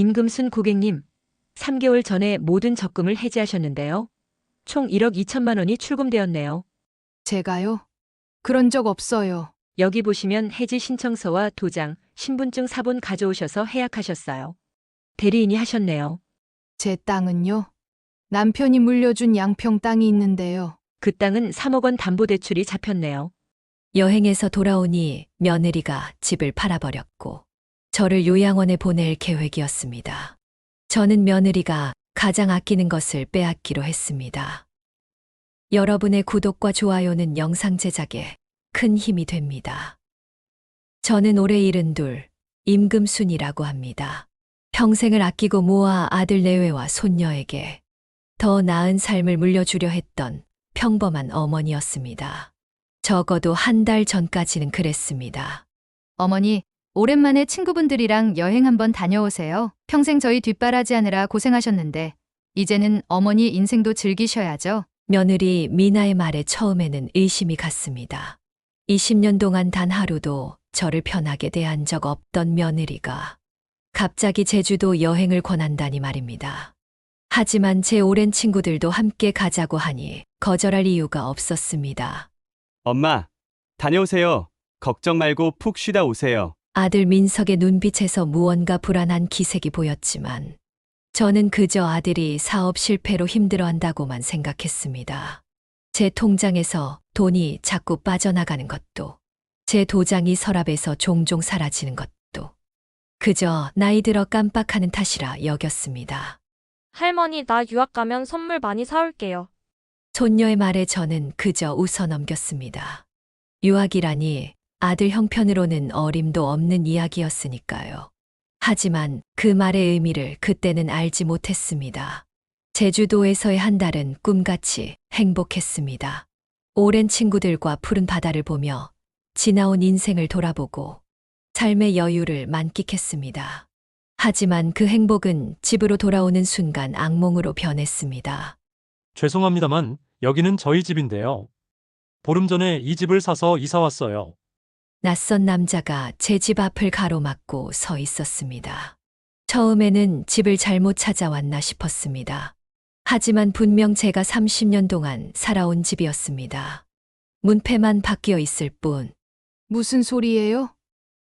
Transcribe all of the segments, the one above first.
임금순 고객님, 3개월 전에 모든 적금을 해지하셨는데요. 총 1억 2천만 원이 출금되었네요. 제가요? 그런 적 없어요. 여기 보시면 해지 신청서와 도장, 신분증 사본 가져오셔서 해약하셨어요. 대리인이 하셨네요. 제 땅은요? 남편이 물려준 양평 땅이 있는데요. 그 땅은 3억 원 담보대출이 잡혔네요. 여행에서 돌아오니 며느리가 집을 팔아버렸고 저를 요양원에 보낼 계획이었습니다. 저는 며느리가 가장 아끼는 것을 빼앗기로 했습니다. 여러분의 구독과 좋아요는 영상 제작에 큰 힘이 됩니다. 저는 올해 72, 임금순이라고 합니다. 평생을 아끼고 모아 아들 내외와 손녀에게 더 나은 삶을 물려주려 했던 평범한 어머니였습니다. 적어도 한 달 전까지는 그랬습니다. 어머니, 오랜만에 친구분들이랑 여행 한번 다녀오세요. 평생 저희 뒷바라지하느라 고생하셨는데 이제는 어머니 인생도 즐기셔야죠. 며느리 미나의 말에 처음에는 의심이 갔습니다. 20년 동안 단 하루도 저를 편하게 대한 적 없던 며느리가 갑자기 제주도 여행을 권한다니 말입니다. 하지만 제 오랜 친구들도 함께 가자고 하니 거절할 이유가 없었습니다. 엄마, 다녀오세요. 걱정 말고 푹 쉬다 오세요. 아들 민석의 눈빛에서 무언가 불안한 기색이 보였지만 저는 그저 아들이 사업 실패로 힘들어한다고만 생각했습니다. 제 통장에서 돈이 자꾸 빠져나가는 것도, 제 도장이 서랍에서 종종 사라지는 것도 그저 나이 들어 깜빡하는 탓이라 여겼습니다. 할머니, 나 유학 가면 선물 많이 사올게요. 손녀의 말에 저는 그저 웃어 넘겼습니다. 유학이라니 아들 형편으로는 어림도 없는 이야기였으니까요. 하지만 그 말의 의미를 그때는 알지 못했습니다. 제주도에서의 한 달은 꿈같이 행복했습니다. 오랜 친구들과 푸른 바다를 보며 지나온 인생을 돌아보고 삶의 여유를 만끽했습니다. 하지만 그 행복은 집으로 돌아오는 순간 악몽으로 변했습니다. 죄송합니다만 여기는 저희 집인데요. 보름 전에 이 집을 사서 이사 왔어요. 낯선 남자가 제 집 앞을 가로막고 서 있었습니다. 처음에는 집을 잘못 찾아왔나 싶었습니다. 하지만 분명 제가 30년 동안 살아온 집이었습니다. 문패만 바뀌어 있을 뿐. 무슨 소리예요?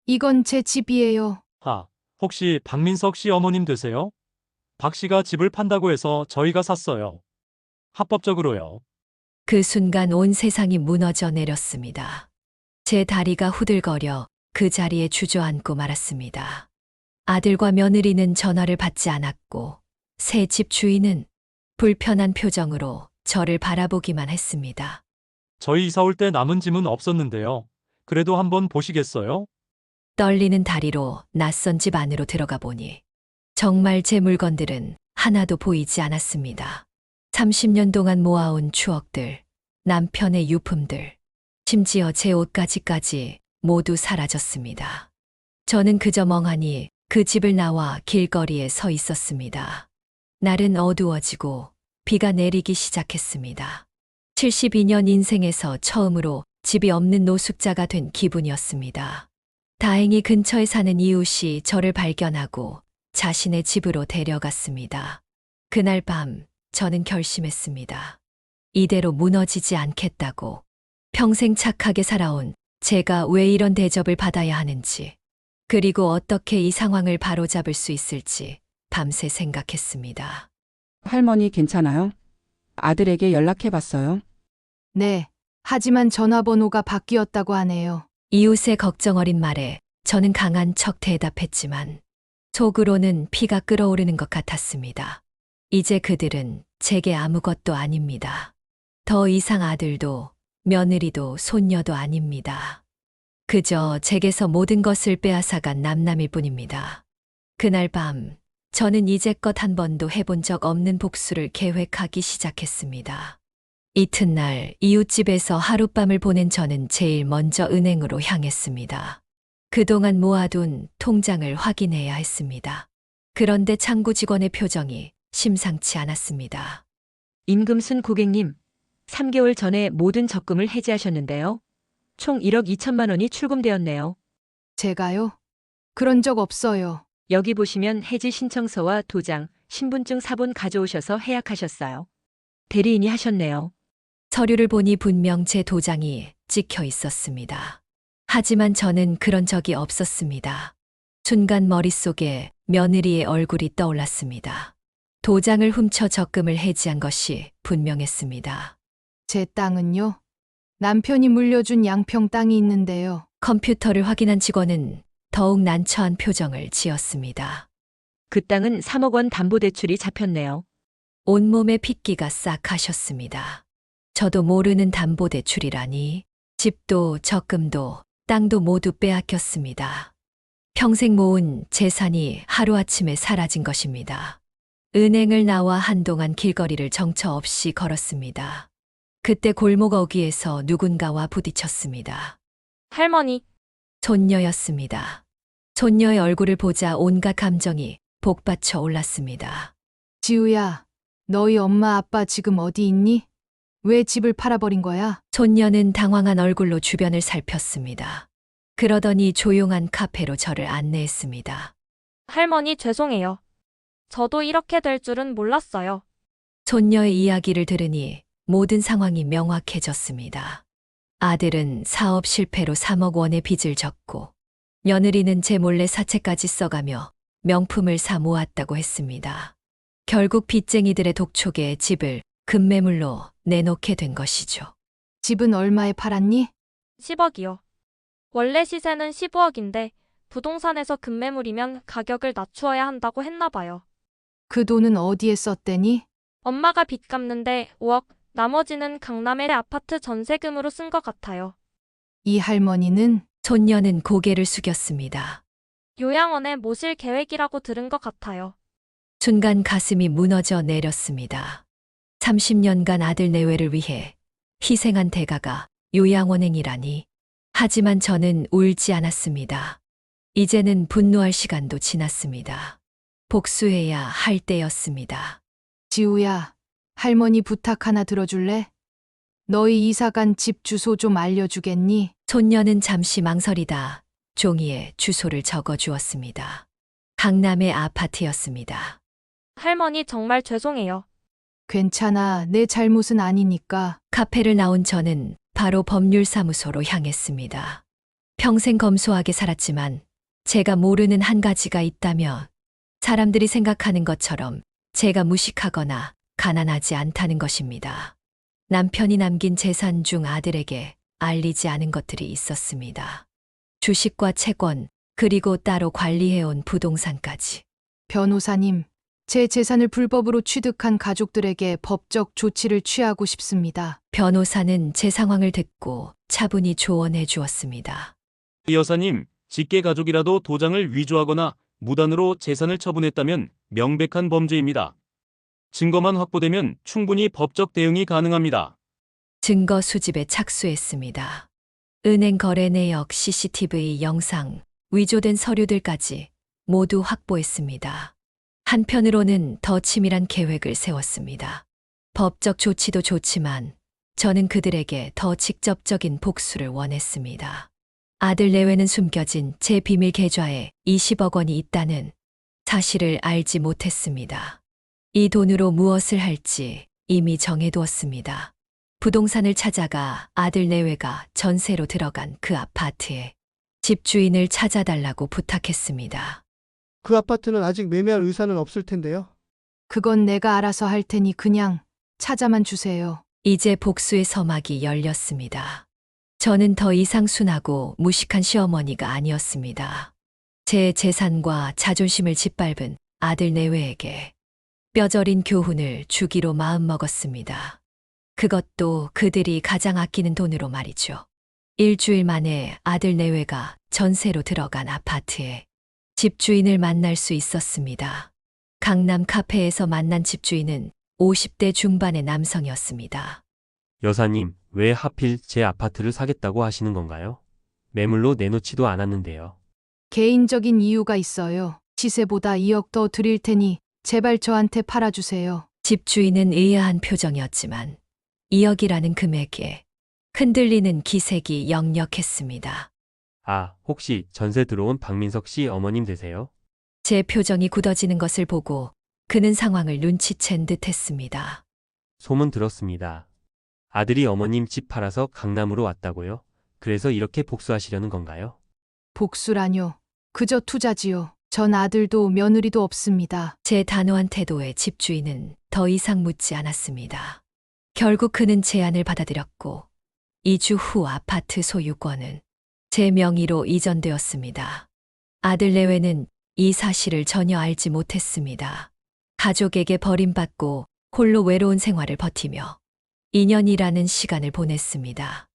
이건 제 집이에요. 혹시 박민석 씨 어머님 되세요? 박 씨가 집을 판다고 해서 저희가 샀어요. 합법적으로요. 그 순간 온 세상이 무너져 내렸습니다. 제 다리가 후들거려 그 자리에 주저앉고 말았습니다. 아들과 며느리는 전화를 받지 않았고 새 집 주인은 불편한 표정으로 저를 바라보기만 했습니다. 저희 이사 올 때 남은 짐은 없었는데요. 그래도 한번 보시겠어요? 떨리는 다리로 낯선 집 안으로 들어가 보니 정말 제 물건들은 하나도 보이지 않았습니다. 30년 동안 모아온 추억들, 남편의 유품들, 심지어 제 옷가지까지 모두 사라졌습니다. 저는 그저 멍하니 그 집을 나와 길거리에 서 있었습니다. 날은 어두워지고 비가 내리기 시작했습니다. 72년 인생에서 처음으로 집이 없는 노숙자가 된 기분이었습니다. 다행히 근처에 사는 이웃이 저를 발견하고 자신의 집으로 데려갔습니다. 그날 밤 저는 결심했습니다. 이대로 무너지지 않겠다고. 평생 착하게 살아온 제가 왜 이런 대접을 받아야 하는지, 그리고 어떻게 이 상황을 바로잡을 수 있을지 밤새 생각했습니다. 할머니 괜찮아요? 아들에게 연락해봤어요? 네. 하지만 전화번호가 바뀌었다고 하네요. 이웃의 걱정 어린 말에 저는 강한 척 대답했지만 속으로는 피가 끓어오르는 것 같았습니다. 이제 그들은 제게 아무것도 아닙니다. 더 이상 아들도 며느리도 손녀도 아닙니다. 그저 제게서 모든 것을 빼앗아간 남남일 뿐입니다. 그날 밤 저는 이제껏 한 번도 해본 적 없는 복수를 계획하기 시작했습니다. 이튿날 이웃집에서 하룻밤을 보낸 저는 제일 먼저 은행으로 향했습니다. 그동안 모아둔 통장을 확인해야 했습니다. 그런데 창구 직원의 표정이 심상치 않았습니다. 임금순 고객님, 3개월 전에 모든 적금을 해지하셨는데요. 총 1억 2천만 원이 출금되었네요. 제가요? 그런 적 없어요. 여기 보시면 해지 신청서와 도장, 신분증 사본 가져오셔서 해약하셨어요. 대리인이 하셨네요. 서류를 보니 분명 제 도장이 찍혀 있었습니다. 하지만 저는 그런 적이 없었습니다. 순간 머릿속에 며느리의 얼굴이 떠올랐습니다. 도장을 훔쳐 적금을 해지한 것이 분명했습니다. 제 땅은요? 남편이 물려준 양평 땅이 있는데요. 컴퓨터를 확인한 직원은 더욱 난처한 표정을 지었습니다. 그 땅은 3억 원 담보대출이 잡혔네요. 온몸에 핏기가 싹 가셨습니다. 저도 모르는 담보대출이라니. 집도 적금도 땅도 모두 빼앗겼습니다. 평생 모은 재산이 하루아침에 사라진 것입니다. 은행을 나와 한동안 길거리를 정처 없이 걸었습니다. 그때 골목 어귀에서 누군가와 부딪혔습니다. 할머니, 손녀였습니다. 손녀의 얼굴을 보자 온갖 감정이 복받쳐 올랐습니다. 지우야, 너희 엄마 아빠 지금 어디 있니? 왜 집을 팔아버린 거야? 손녀는 당황한 얼굴로 주변을 살폈습니다. 그러더니 조용한 카페로 저를 안내했습니다. 할머니 죄송해요. 저도 이렇게 될 줄은 몰랐어요. 손녀의 이야기를 들으니 모든 상황이 명확해졌습니다. 아들은 사업 실패로 3억 원의 빚을 졌고 며느리는 제 몰래 사채까지 써가며 명품을 사 모았다고 했습니다. 결국 빚쟁이들의 독촉에 집을 급매물로 내놓게 된 것이죠. 집은 얼마에 팔았니? 10억이요. 원래 시세는 15억인데 부동산에서 급매물이면 가격을 낮추어야 한다고 했나 봐요. 그 돈은 어디에 썼대니? 엄마가 빚 갚는데 5억, 나머지는 강남의 아파트 전세금으로 쓴 것 같아요. 이 할머니는 손녀는 고개를 숙였습니다. 요양원에 모실 계획이라고 들은 것 같아요. 순간 가슴이 무너져 내렸습니다. 30년간 아들 내외를 위해 희생한 대가가 요양원행이라니. 하지만 저는 울지 않았습니다. 이제는 분노할 시간도 지났습니다. 복수해야 할 때였습니다. 지우야, 할머니 부탁 하나 들어줄래? 너희 이사간 집 주소 좀 알려주겠니? 손녀는 잠시 망설이다 종이에 주소를 적어 주었습니다. 강남의 아파트였습니다. 할머니 정말 죄송해요. 괜찮아, 내 잘못은 아니니까. 카페를 나온 저는 바로 법률사무소로 향했습니다. 평생 검소하게 살았지만 제가 모르는 한 가지가 있다면 사람들이 생각하는 것처럼 제가 무식하거나 가난하지 않다는 것입니다. 남편이 남긴 재산 중 아들에게 알리지 않은 것들이 있었습니다. 주식과 채권, 그리고 따로 관리해온 부동산까지. 변호사님, 제 재산을 불법으로 취득한 가족들에게 법적 조치를 취하고 싶습니다. 변호사는 제 상황을 듣고 차분히 조언해 주었습니다. 여사님, 직계 가족이라도 도장을 위조하거나 무단으로 재산을 처분했다면 명백한 범죄입니다. 증거만 확보되면 충분히 법적 대응이 가능합니다. 증거 수집에 착수했습니다. 은행 거래 내역, CCTV 영상, 위조된 서류들까지 모두 확보했습니다. 한편으로는 더 치밀한 계획을 세웠습니다. 법적 조치도 좋지만 저는 그들에게 더 직접적인 복수를 원했습니다. 아들 내외는 숨겨진 제 비밀 계좌에 20억 원이 있다는 사실을 알지 못했습니다. 이 돈으로 무엇을 할지 이미 정해두었습니다. 부동산을 찾아가 아들 내외가 전세로 들어간 그 아파트에 집주인을 찾아달라고 부탁했습니다. 그 아파트는 아직 매매할 의사는 없을 텐데요. 그건 내가 알아서 할 테니 그냥 찾아만 주세요. 이제 복수의 서막이 열렸습니다. 저는 더 이상 순하고 무식한 시어머니가 아니었습니다. 제 재산과 자존심을 짓밟은 아들 내외에게 뼈저린 교훈을 주기로 마음먹었습니다. 그것도 그들이 가장 아끼는 돈으로 말이죠. 일주일 만에 아들 내외가 전세로 들어간 아파트에 집주인을 만날 수 있었습니다. 강남 카페에서 만난 집주인은 50대 중반의 남성이었습니다. 여사님, 왜 하필 제 아파트를 사겠다고 하시는 건가요? 매물로 내놓지도 않았는데요. 개인적인 이유가 있어요. 시세보다 2억 더 드릴 테니 제발 저한테 팔아주세요. 집주인은 의아한 표정이었지만 2억이라는 금액에 흔들리는 기색이 역력했습니다. 아, 혹시 전세 들어온 박민석 씨 어머님 되세요? 제 표정이 굳어지는 것을 보고 그는 상황을 눈치챈 듯 했습니다. 소문 들었습니다. 아들이 어머님 집 팔아서 강남으로 왔다고요? 그래서 이렇게 복수하시려는 건가요? 복수라뇨. 그저 투자지요. 전 아들도 며느리도 없습니다. 제 단호한 태도에 집주인은 더 이상 묻지 않았습니다. 결국 그는 제안을 받아들였고 2주 후 아파트 소유권은 제 명의로 이전되었습니다. 아들 내외는 이 사실을 전혀 알지 못했습니다. 가족에게 버림받고 홀로 외로운 생활을 버티며 2년이라는 시간을 보냈습니다.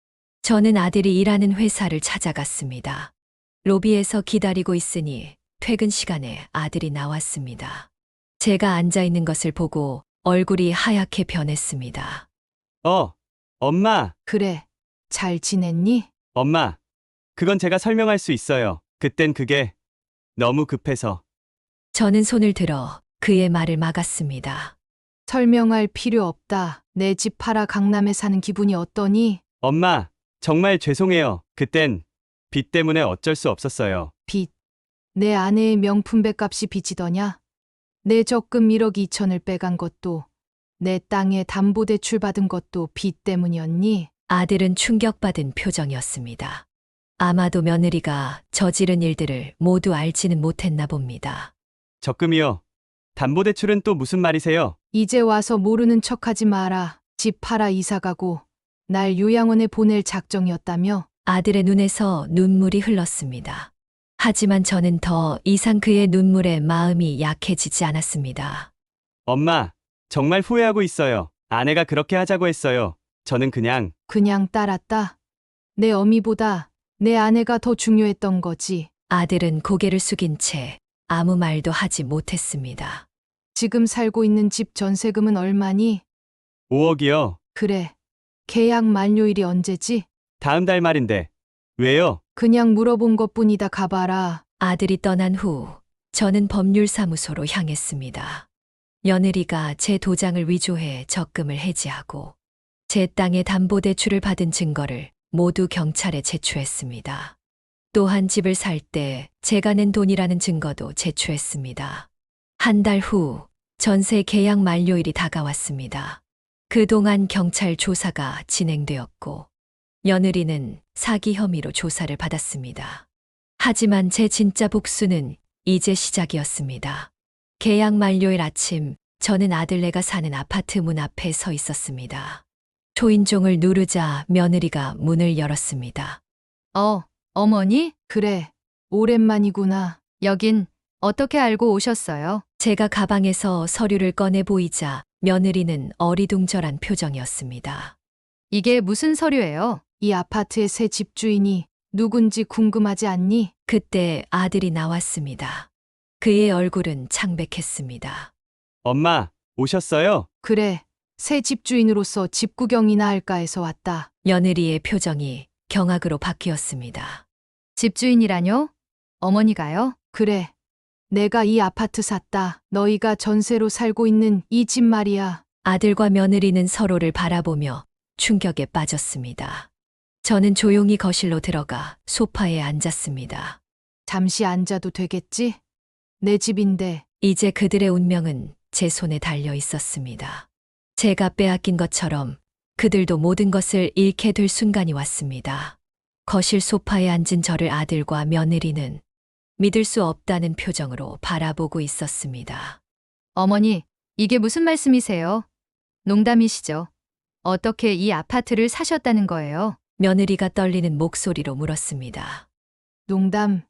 저는 아들이 일하는 회사를 찾아갔습니다. 로비에서 기다리고 있으니 퇴근 시간에 아들이 나왔습니다. 제가 앉아 있는 것을 보고 얼굴이 하얗게 변했습니다. 엄마, 그래. 잘 지냈니? 엄마. 그건 제가 설명할 수 있어요. 그땐 그게 너무 급해서. 저는 손을 들어 그의 말을 막았습니다. 설명할 필요 없다. 내 집 팔아 강남에 사는 기분이 어떠니? 엄마, 정말 죄송해요. 그땐 빚 때문에 어쩔 수 없었어요. 빚. 내 아내의 명품백 값이 빚이더냐? 내 적금 1억 2천을 빼간 것도, 내 땅에 담보대출 받은 것도 빚 때문이었니? 아들은 충격받은 표정이었습니다. 아마도 며느리가 저지른 일들을 모두 알지는 못했나 봅니다. 적금이요. 담보대출은 또 무슨 말이세요? 이제 와서 모르는 척하지 마라. 집 팔아 이사가고 날 요양원에 보낼 작정이었다며? 아들의 눈에서 눈물이 흘렀습니다. 하지만 저는 더 이상 그의 눈물에 마음이 약해지지 않았습니다. 엄마, 정말 후회하고 있어요. 아내가 그렇게 하자고 했어요. 저는 그냥 따랐다. 내 어미보다 내 아내가 더 중요했던 거지. 아들은 고개를 숙인 채 아무 말도 하지 못했습니다. 지금 살고 있는 집 전세금은 얼마니? 5억이요. 그래. 계약 만료일이 언제지? 다음 달 말인데. 왜요? 그냥 물어본 것뿐이다. 가봐라. 아들이 떠난 후 저는 법률사무소로 향했습니다. 며느리가 제 도장을 위조해 적금을 해지하고 제 땅에 담보대출을 받은 증거를 모두 경찰에 제출했습니다. 또한 집을 살 때 제가 낸 돈이라는 증거도 제출했습니다. 한 달 후 전세 계약 만료일이 다가왔습니다. 그동안 경찰 조사가 진행되었고 며느리는 사기 혐의로 조사를 받았습니다. 하지만 제 진짜 복수는 이제 시작이었습니다. 계약 만료일 아침 저는 아들네가 사는 아파트 문 앞에 서 있었습니다. 초인종을 누르자 며느리가 문을 열었습니다. 어머니? 그래. 오랜만이구나. 여긴 어떻게 알고 오셨어요? 제가 가방에서 서류를 꺼내 보이자 며느리는 어리둥절한 표정이었습니다. 이게 무슨 서류예요? 이 아파트의 새 집주인이 누군지 궁금하지 않니? 그때 아들이 나왔습니다. 그의 얼굴은 창백했습니다. 엄마, 오셨어요? 그래. 새 집주인으로서 집 구경이나 할까 해서 왔다. 며느리의 표정이 경악으로 바뀌었습니다. 집주인이라뇨? 어머니가요? 그래. 내가 이 아파트 샀다. 너희가 전세로 살고 있는 이 집 말이야. 아들과 며느리는 서로를 바라보며 충격에 빠졌습니다. 저는 조용히 거실로 들어가 소파에 앉았습니다. 잠시 앉아도 되겠지? 내 집인데. 이제 그들의 운명은 제 손에 달려 있었습니다. 제가 빼앗긴 것처럼 그들도 모든 것을 잃게 될 순간이 왔습니다. 거실 소파에 앉은 저를 아들과 며느리는 믿을 수 없다는 표정으로 바라보고 있었습니다. 어머니, 이게 무슨 말씀이세요? 농담이시죠? 어떻게 이 아파트를 사셨다는 거예요? 며느리가 떨리는 목소리로 물었습니다. 농담.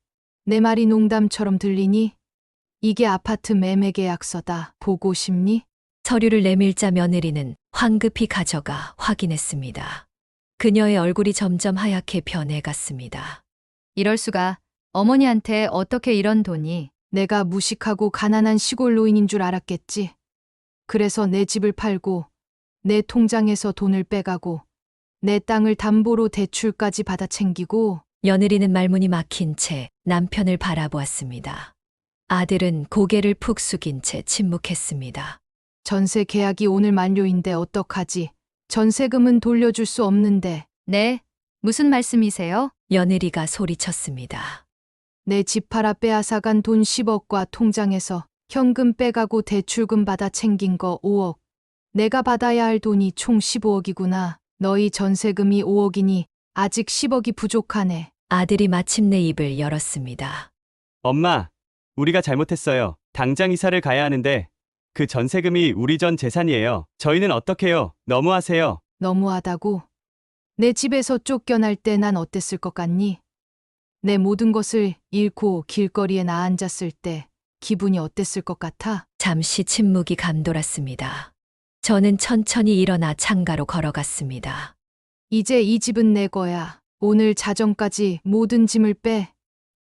내 말이 농담처럼 들리니? 이게 아파트 매매 계약서다. 보고 싶니? 서류를 내밀자 며느리는 황급히 가져가 확인했습니다. 그녀의 얼굴이 점점 하얗게 변해갔습니다. 이럴 수가. 어머니한테 어떻게 이런 돈이? 내가 무식하고 가난한 시골 노인인 줄 알았겠지. 그래서 내 집을 팔고 내 통장에서 돈을 빼가고 내 땅을 담보로 대출까지 받아 챙기고. 며느리는 말문이 막힌 채 남편을 바라보았습니다. 아들은 고개를 푹 숙인 채 침묵했습니다. 전세 계약이 오늘 만료인데 어떡하지? 전세금은 돌려줄 수 없는데. 네? 무슨 말씀이세요? 며느리가 소리쳤습니다. 내 집 팔아 빼앗아간 돈 10억과 통장에서 현금 빼가고 대출금 받아 챙긴 거 5억. 내가 받아야 할 돈이 총 15억이구나. 너희 전세금이 5억이니 아직 10억이 부족하네. 아들이 마침내 입을 열었습니다. 엄마, 우리가 잘못했어요. 당장 이사를 가야 하는데 그 전세금이 우리 전 재산이에요. 저희는 어떡해요? 너무하세요. 너무하다고? 내 집에서 쫓겨날 때 난 어땠을 것 같니? 내 모든 것을 잃고 길거리에 나 앉았을 때 기분이 어땠을 것 같아? 잠시 침묵이 감돌았습니다. 저는 천천히 일어나 창가로 걸어갔습니다. 이제 이 집은 내 거야. 오늘 자정까지 모든 짐을 빼.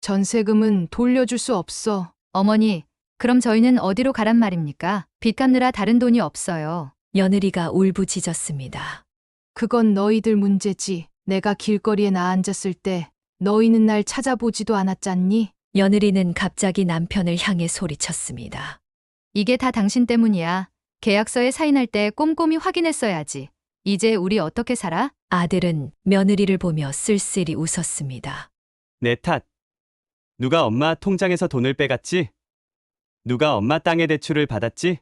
전세금은 돌려줄 수 없어. 어머니, 그럼 저희는 어디로 가란 말입니까? 빚 갚느라 다른 돈이 없어요. 며느리가 울부짖었습니다. 그건 너희들 문제지. 내가 길거리에 나 앉았을 때 너희는 날 찾아보지도 않았잖니? 며느리는 갑자기 남편을 향해 소리쳤습니다. 이게 다 당신 때문이야. 계약서에 사인할 때 꼼꼼히 확인했어야지. 이제 우리 어떻게 살아? 아들은 며느리를 보며 쓸쓸히 웃었습니다. 내 탓. 누가 엄마 통장에서 돈을 빼갔지? 누가 엄마 땅의 대출을 받았지?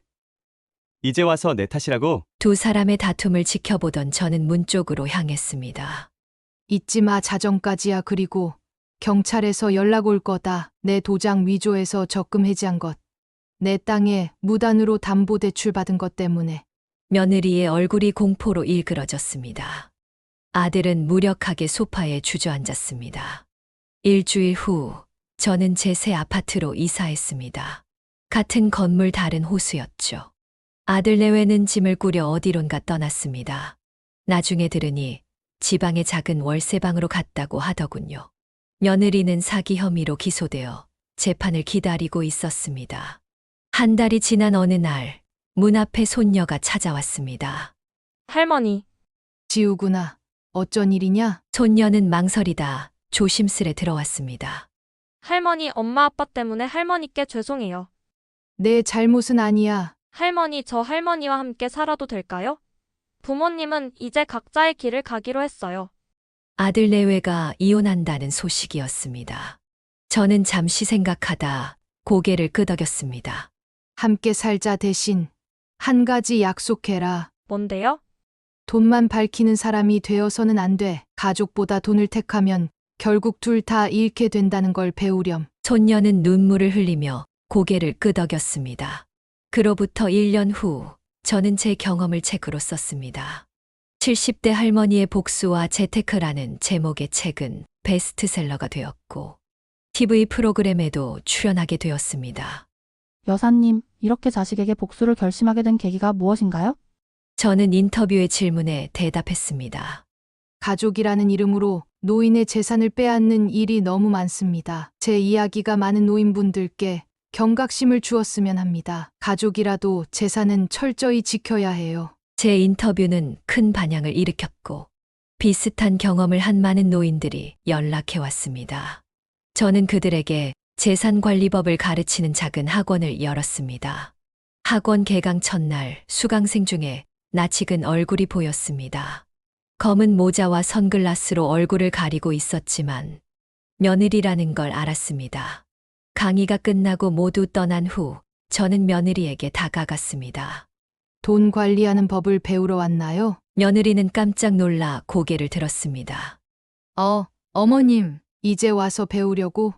이제 와서 내 탓이라고? 두 사람의 다툼을 지켜보던 저는 문 쪽으로 향했습니다. 잊지 마, 자정까지야. 그리고 경찰에서 연락 올 거다. 내 도장 위조해서 적금 해지한 것. 내 땅에 무단으로 담보대출 받은 것 때문에. 며느리의 얼굴이 공포로 일그러졌습니다. 아들은 무력하게 소파에 주저앉았습니다. 일주일 후 저는 제 새 아파트로 이사했습니다. 같은 건물 다른 호수였죠. 아들 내외는 짐을 꾸려 어디론가 떠났습니다. 나중에 들으니 지방의 작은 월세방으로 갔다고 하더군요. 며느리는 사기 혐의로 기소되어 재판을 기다리고 있었습니다. 한 달이 지난 어느 날 문 앞에 손녀가 찾아왔습니다. 할머니, 지우구나. 어쩐 일이냐? 손녀는 망설이다 조심스레 들어왔습니다. 할머니 엄마 아빠 때문에 할머니께 죄송해요. 내 잘못은 아니야. 할머니, 저 할머니와 함께 살아도 될까요? 부모님은 이제 각자의 길을 가기로 했어요. 아들 내외가 이혼한다는 소식이었습니다. 저는 잠시 생각하다 고개를 끄덕였습니다. 함께 살자 대신 한 가지 약속해라. 뭔데요? 돈만 밝히는 사람이 되어서는 안 돼. 가족보다 돈을 택하면 결국 둘 다 잃게 된다는 걸 배우렴. 손녀는 눈물을 흘리며 고개를 끄덕였습니다. 그로부터 1년 후 저는 제 경험을 책으로 썼습니다. 70대 할머니의 복수와 재테크라는 제목의 책은 베스트셀러가 되었고 TV 프로그램에도 출연하게 되었습니다. 여사님, 이렇게 자식에게 복수를 결심하게 된 계기가 무엇인가요? 저는 인터뷰의 질문에 대답했습니다. 가족이라는 이름으로 노인의 재산을 빼앗는 일이 너무 많습니다. 제 이야기가 많은 노인분들께 경각심을 주었으면 합니다. 가족이라도 재산은 철저히 지켜야 해요. 제 인터뷰는 큰 반향을 일으켰고 비슷한 경험을 한 많은 노인들이 연락해 왔습니다. 저는 그들에게 재산관리법을 가르치는 작은 학원을 열었습니다. 학원 개강 첫날 수강생 중에 낯익은 얼굴이 보였습니다. 검은 모자와 선글라스로 얼굴을 가리고 있었지만 며느리라는 걸 알았습니다. 강의가 끝나고 모두 떠난 후 저는 며느리에게 다가갔습니다. 돈 관리하는 법을 배우러 왔나요? 며느리는 깜짝 놀라 고개를 들었습니다. 어머님. 이제 와서 배우려고?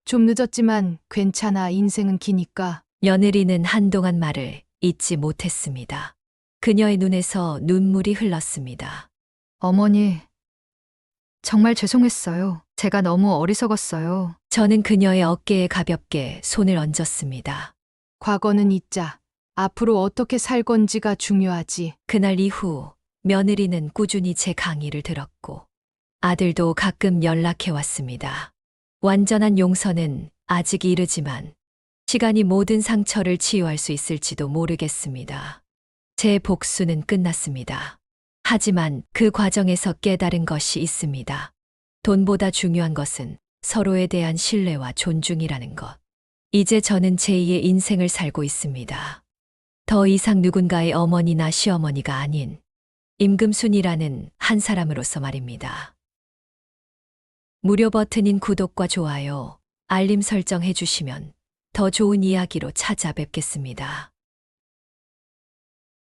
좀 늦었지만 괜찮아. 인생은 기니까. 며느리는 한동안 말을 잇지 못했습니다. 그녀의 눈에서 눈물이 흘렀습니다. 어머니, 정말 죄송했어요. 제가 너무 어리석었어요. 저는 그녀의 어깨에 가볍게 손을 얹었습니다. 과거는 잊자. 앞으로 어떻게 살 건지가 중요하지. 그날 이후 며느리는 꾸준히 제 강의를 들었고 아들도 가끔 연락해 왔습니다. 완전한 용서는 아직 이르지만 시간이 모든 상처를 치유할 수 있을지도 모르겠습니다. 제 복수는 끝났습니다. 하지만 그 과정에서 깨달은 것이 있습니다. 돈보다 중요한 것은 서로에 대한 신뢰와 존중이라는 것. 이제 저는 제2의 인생을 살고 있습니다. 더 이상 누군가의 어머니나 시어머니가 아닌 임금순이라는 한 사람으로서 말입니다. 무료 버튼인 구독과 좋아요, 알림 설정해 주시면 더 좋은 이야기로 찾아뵙겠습니다.